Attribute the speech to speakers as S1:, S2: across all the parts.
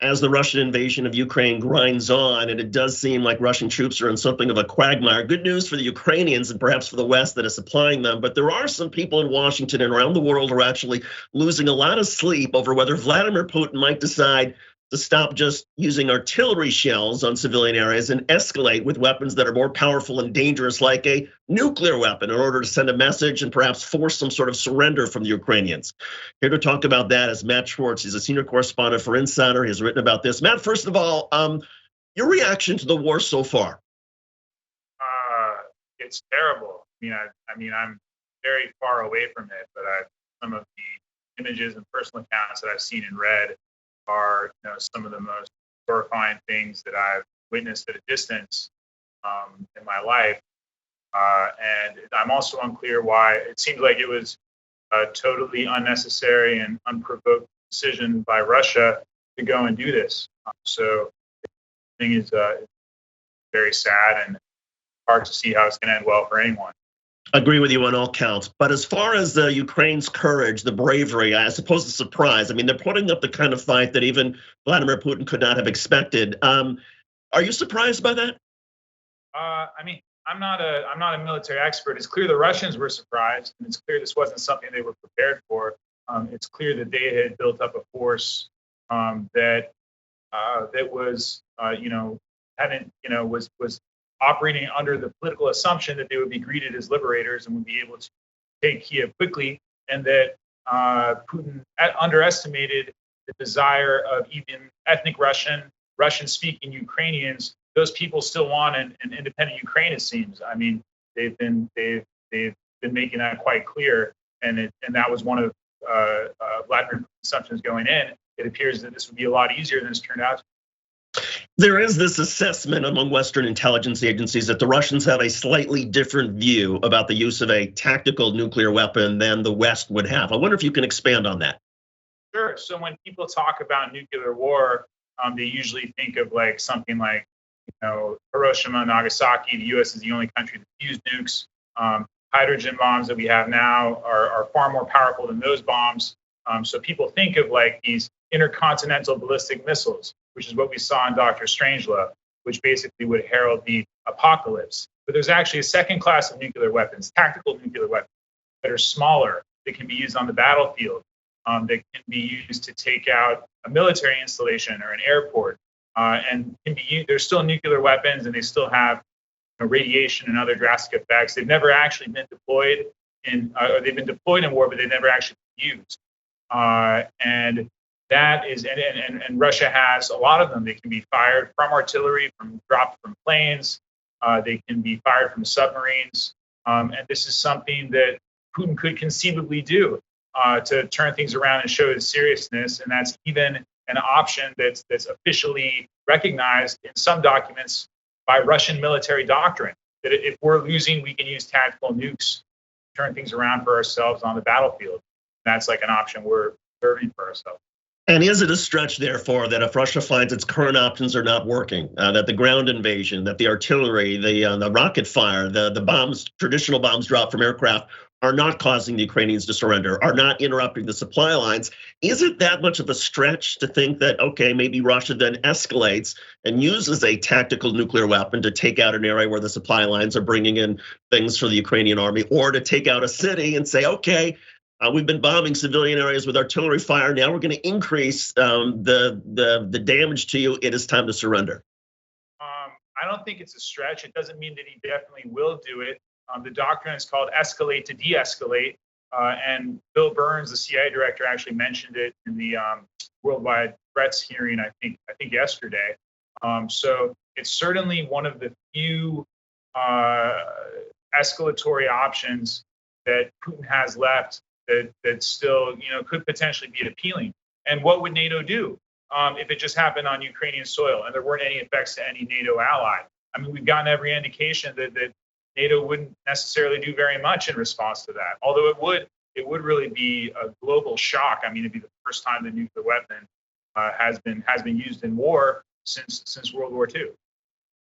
S1: as the Russian invasion of Ukraine grinds on, and it does seem like Russian troops are in something of a quagmire. Good news for the Ukrainians and perhaps for the West that is supplying them, but there are some people in Washington and around the world who are actually losing a lot of sleep over whether Vladimir Putin might decide to stop just using artillery shells on civilian areas and escalate with weapons that are more powerful and dangerous, like a nuclear weapon, in order to send a message and perhaps force some sort of surrender from the Ukrainians. Here to talk about that is Matt Schwartz. He's a senior correspondent for Insider. He has written about this. Matt, first of all, your reaction to the war so far?
S2: It's terrible. I mean, I'm very far away from it, but some of the images and personal accounts that I've seen and read are, some of the most horrifying things that I've witnessed at a distance in my life. And I'm also unclear why it seems like it was a totally unnecessary and unprovoked decision by Russia to go and do this. So the thing is very sad and hard to see how it's going to end well for anyone.
S1: Agree with you on all counts. But as far as the Ukraine's courage, the bravery, I suppose the surprise, I mean, they're putting up the kind of fight that even Vladimir Putin could not have expected. Are you surprised by that?
S2: I'm not a military expert. It's clear the Russians were surprised, and it's clear this wasn't something they were prepared for. It's clear that they had built up a force that was was operating under the political assumption that they would be greeted as liberators and would be able to take Kiev quickly, and that Putin underestimated the desire of even ethnic Russian-speaking Ukrainians. Those people still want an independent Ukraine, it seems. I mean, they've been making that quite clear, and that was one of Vladimir Putin's assumptions going in. It appears that this would be a lot easier than it's turned out.
S1: There is this assessment among Western intelligence agencies that the Russians have a slightly different view about the use of a tactical nuclear weapon than the West would have. I wonder if you can expand on that.
S2: Sure. So when people talk about nuclear war, they usually think of like something like, Hiroshima, Nagasaki. The U.S. is the only country that used nukes. Hydrogen bombs that we have now are far more powerful than those bombs. So people think of like these intercontinental ballistic missiles, which is what we saw in Dr. Strangelove, which basically would herald the apocalypse. But there's actually a second class of nuclear weapons, tactical nuclear weapons, that are smaller, that can be used on the battlefield, that can be used to take out a military installation or an airport, and can be used. They're still nuclear weapons, and they still have radiation and other drastic effects. They've never actually been deployed or they've been deployed in war, but they've never actually been used. And that is, and Russia has a lot of them. They can be fired from artillery, dropped from planes. They can be fired from submarines. And this is something that Putin could conceivably do to turn things around and show his seriousness. And that's even an option that's officially recognized in some documents by Russian military doctrine, that if we're losing, we can use tactical nukes to turn things around for ourselves on the battlefield. That's like an option we're serving for ourselves.
S1: And is it a stretch, therefore, that if Russia finds its current options are not working, that the ground invasion, that the artillery, the rocket fire, the bombs, traditional bombs dropped from aircraft are not causing the Ukrainians to surrender, are not interrupting the supply lines? Is it that much of a stretch to think that, okay, maybe Russia then escalates and uses a tactical nuclear weapon to take out an area where the supply lines are bringing in things for the Ukrainian army, or to take out a city and say, okay, we've been bombing civilian areas with artillery fire. Now we're going to increase the damage to you. It is time to surrender.
S2: I don't think it's a stretch. It doesn't mean that he definitely will do it. The doctrine is called escalate to de-escalate. And Bill Burns, the CIA director, actually mentioned it in the worldwide threats hearing, I think yesterday. So it's certainly one of the few escalatory options that Putin has left that still, could potentially be appealing. And what would NATO do if it just happened on Ukrainian soil and there weren't any effects to any NATO ally? I mean, we've gotten every indication that NATO wouldn't necessarily do very much in response to that. Although it would really be a global shock. I mean, it'd be the first time the nuclear weapon has been used in war since World War II.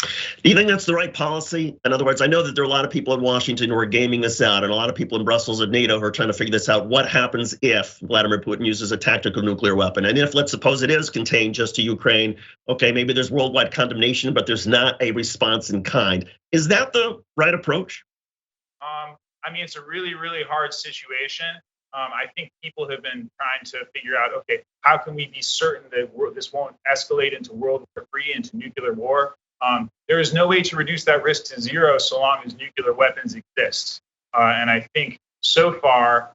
S1: Do you think that's the right policy? In other words, I know that there are a lot of people in Washington who are gaming this out, and a lot of people in Brussels and NATO who are trying to figure this out. What happens if Vladimir Putin uses a tactical nuclear weapon? And if, let's suppose it is contained just to Ukraine, okay, maybe there's worldwide condemnation, but there's not a response in kind. Is that the right approach?
S2: I mean, it's a really, really hard situation. I think people have been trying to figure out, okay, how can we be certain that this won't escalate into World War III, into nuclear war? There is no way to reduce that risk to zero so long as nuclear weapons exist. And I think so far,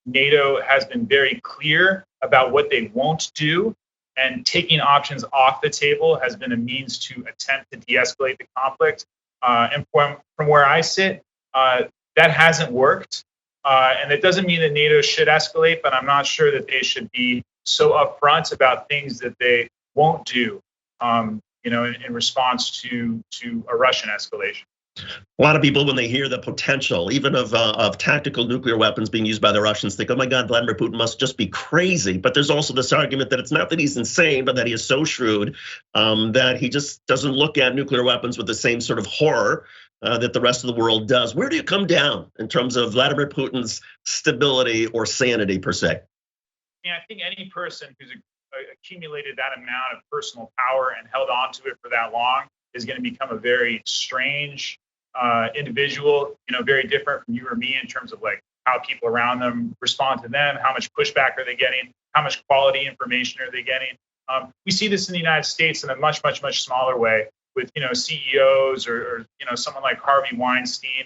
S2: NATO has been very clear about what they won't do, and taking options off the table has been a means to attempt to de-escalate the conflict. And from where I sit, that hasn't worked. And that doesn't mean that NATO should escalate, but I'm not sure that they should be so upfront about things that they won't do, in response to a Russian escalation.
S1: A lot of people, when they hear the potential, even of tactical nuclear weapons being used by the Russians, think, oh my God, Vladimir Putin must just be crazy. But there's also this argument that it's not that he's insane, but that he is so shrewd that he just doesn't look at nuclear weapons with the same sort of horror that the rest of the world does. Where do you come down in terms of Vladimir Putin's stability or sanity, per se?
S2: Yeah, I think any person who's accumulated that amount of personal power and held on to it for that long is going to become a very strange individual, very different from you or me in terms of like how people around them respond to them, how much pushback are they getting, how much quality information are they getting. We see this in the United States in a much, much, much smaller way with, CEOs or someone like Harvey Weinstein.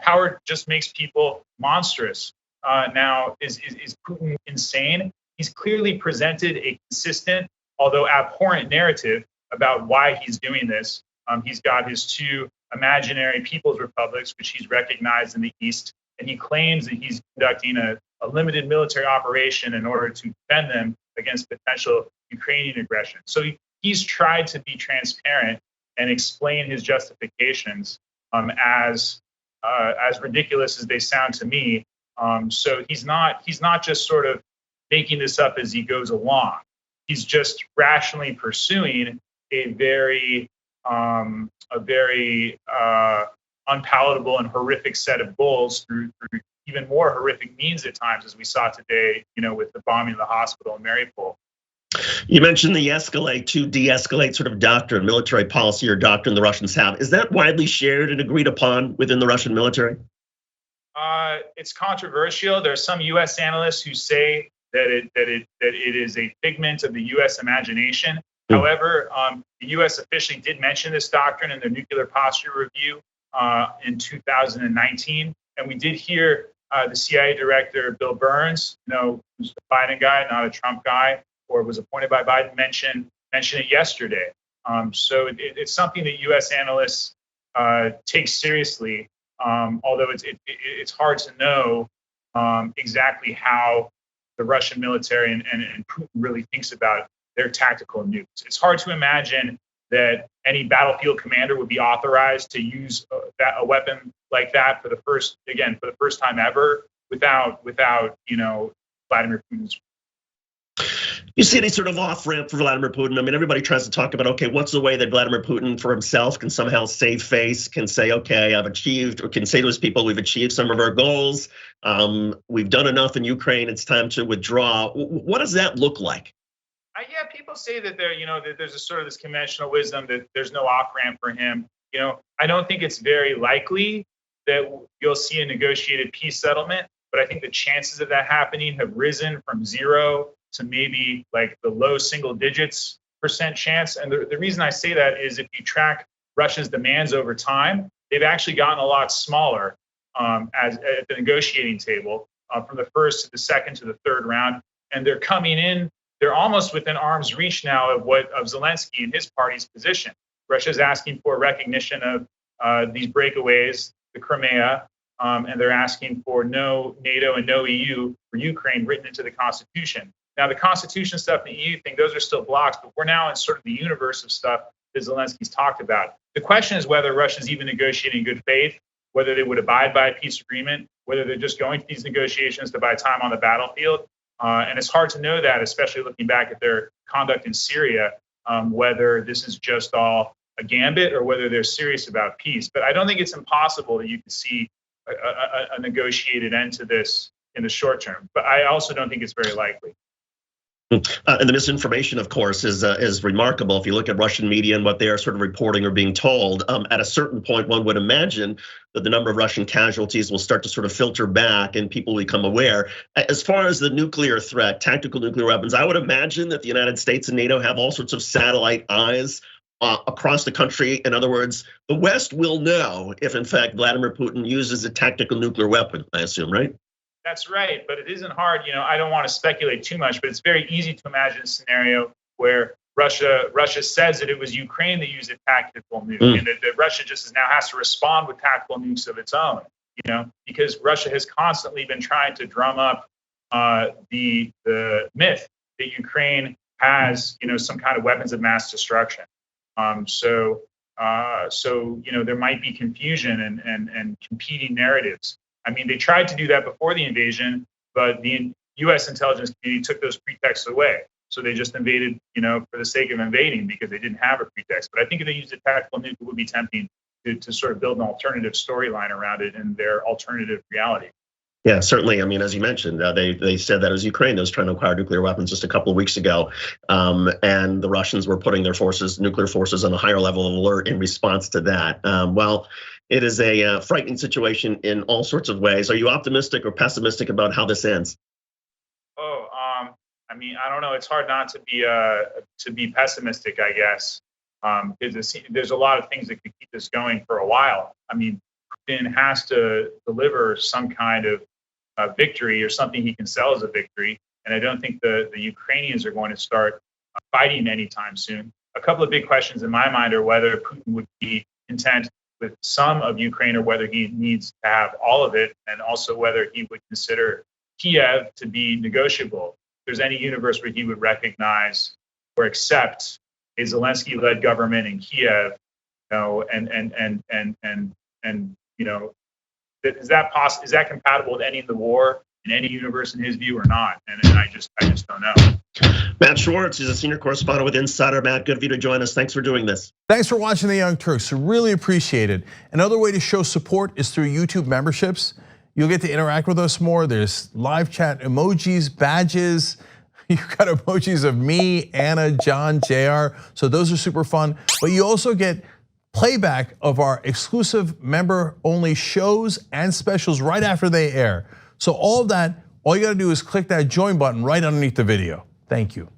S2: Power just makes people monstrous. Now, is Putin insane? He's clearly presented a consistent, although abhorrent narrative about why he's doing this. He's got his two imaginary people's republics, which he's recognized in the East, and he claims that he's conducting a limited military operation in order to defend them against potential Ukrainian aggression. So he's tried to be transparent and explain his justifications as ridiculous as they sound to me. So he's not just sort of making this up as he goes along. He's just rationally pursuing a very unpalatable and horrific set of goals through even more horrific means at times, as we saw today, with the bombing of the hospital in Mariupol.
S1: You mentioned the escalate to de-escalate sort of doctrine, military policy or doctrine the Russians have. Is that widely shared and agreed upon within the Russian military?
S2: It's controversial. There are some U.S. analysts who say that it is a figment of the U.S. imagination. However, the U.S. officially did mention this doctrine in their nuclear posture review in 2019, and we did hear the CIA director Bill Burns, who's the Biden guy, not a Trump guy, or was appointed by Biden, mention it yesterday. So it's something that U.S. analysts take seriously, although it's hard to know exactly how the Russian military and Putin really thinks about their tactical nukes. It's hard to imagine that any battlefield commander would be authorized to use a weapon like that for the first time ever without Vladimir Putin's.
S1: You see any sort of off-ramp for Vladimir Putin? I mean, everybody tries to talk about, okay, what's the way that Vladimir Putin for himself can somehow save face, can say, okay, I've achieved, or can say to his people, we've achieved some of our goals. We've done enough in Ukraine. It's time to withdraw. What does that look like?
S2: Yeah, people say that that there's a sort of this conventional wisdom that there's no off-ramp for him. I don't think it's very likely that you'll see a negotiated peace settlement, but I think the chances of that happening have risen from 0 to maybe like the low single digits % chance. And the reason I say that is if you track Russia's demands over time, they've actually gotten a lot smaller as at the negotiating table from the first to the second to the third round. And they're coming in, they're almost within arm's reach now of Zelensky and his party's position. Russia's asking for recognition of these breakaways, the Crimea, and they're asking for no NATO and no EU for Ukraine written into the Constitution. Now, the Constitution stuff and the EU thing, those are still blocks, but we're now in sort of the universe of stuff that Zelensky's talked about. The question is whether Russia's even negotiating in good faith, whether they would abide by a peace agreement, whether they're just going to these negotiations to buy time on the battlefield. And it's hard to know that, especially looking back at their conduct in Syria, whether this is just all a gambit or whether they're serious about peace. But I don't think it's impossible that you can see a negotiated end to this in the short term. But I also don't think it's very likely.
S1: And the misinformation, of course, is remarkable. If you look at Russian media and what they are sort of reporting or being told, at a certain point, one would imagine that the number of Russian casualties will start to sort of filter back and people become aware. As far as the nuclear threat, tactical nuclear weapons, I would imagine that the United States and NATO have all sorts of satellite eyes across the country. In other words, the West will know if, in fact, Vladimir Putin uses a tactical nuclear weapon, I assume, right?
S2: That's right, but it isn't hard. I don't want to speculate too much, but it's very easy to imagine a scenario where Russia says that it was Ukraine that used a tactical nuke, and that Russia just now has to respond with tactical nukes of its own. Because Russia has constantly been trying to drum up the myth that Ukraine has, some kind of weapons of mass destruction. So there might be confusion and competing narratives. I mean, they tried to do that before the invasion, but the U.S. intelligence community took those pretexts away. So they just invaded, for the sake of invading because they didn't have a pretext. But I think if they used a tactical nuke, it would be tempting to sort of build an alternative storyline around it and their alternative reality.
S1: Yeah, certainly. I mean, as you mentioned, they said that it was Ukraine that was trying to acquire nuclear weapons just a couple of weeks ago, and the Russians were putting their nuclear forces, on a higher level of alert in response to that. Well, it is a frightening situation in all sorts of ways. Are you optimistic or pessimistic about how this ends?
S2: I mean, I don't know. It's hard not to be pessimistic, I guess. There's a lot of things that could keep this going for a while. I mean, Putin has to deliver some kind of victory or something he can sell as a victory. And I don't think the Ukrainians are going to start fighting anytime soon. A couple of big questions in my mind are whether Putin would be content with some of Ukraine or whether he needs to have all of it, and also whether he would consider Kiev to be negotiable. If there's any universe where he would recognize or accept a Zelensky-led government in Kiev, is that compatible with any of the war in any universe in his view or not? And I just don't know.
S1: Matt Schwartz is a senior correspondent with Insider. Matt, good of you to join us. Thanks for doing this.
S3: Thanks for watching The Young Turks. Really appreciate it. Another way to show support is through YouTube memberships. You'll get to interact with us more. There's live chat emojis, badges. You've got emojis of me, Anna, John, JR. So those are super fun. But you also get playback of our exclusive member-only shows and specials right after they air. So all of that, all you gotta do is click that join button right underneath the video. Thank you.